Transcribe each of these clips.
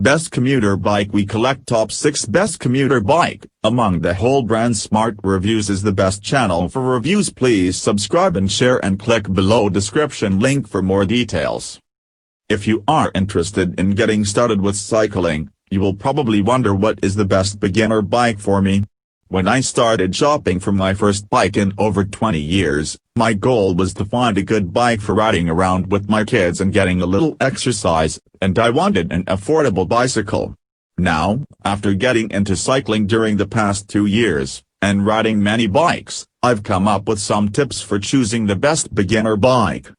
Best Commuter Bike. We collect top 6 best commuter bike. Among the whole brand, Smart Reviews is the best channel for reviews. Please subscribe and share and click below description link for more details. If you are interested in getting started with cycling, you will probably wonder what is the best beginner bike for me. When I started shopping for my first bike in over 20 years, my goal was to find a good bike for riding around with my kids and getting a little exercise, and I wanted an affordable bicycle. Now, after getting into cycling during the past 2 years, and riding many bikes, I've come up with some tips for choosing the best beginner bike.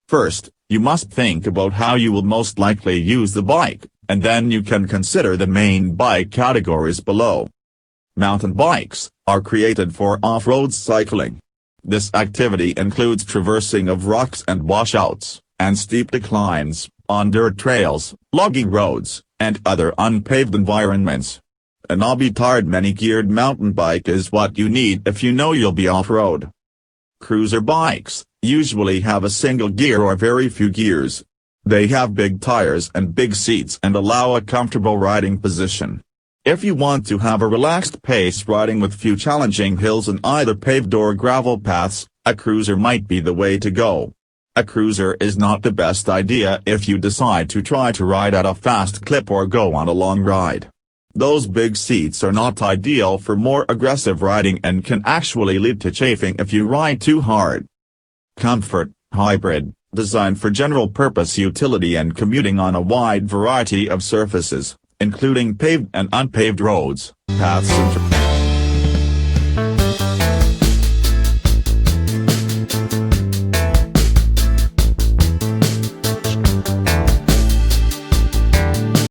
First, you must think about how you will most likely use the bike, and then you can consider the main bike categories below. Mountain bikes are created for off-road cycling. This activity includes traversing of rocks and washouts, and steep declines, on dirt trails, logging roads, and other unpaved environments. A knobby-tired many-geared mountain bike is what you need if you know you'll be off-road. Cruiser bikes usually have a single gear or very few gears. They have big tires and big seats and allow a comfortable riding position. If you want to have a relaxed pace riding with few challenging hills and either paved or gravel paths, a cruiser might be the way to go. A cruiser is not the best idea if you decide to try to ride at a fast clip or go on a long ride. Those big seats are not ideal for more aggressive riding and can actually lead to chafing if you ride too hard. Comfort hybrid, designed for general-purpose utility and commuting on a wide variety of surfaces, including paved and unpaved roads, paths and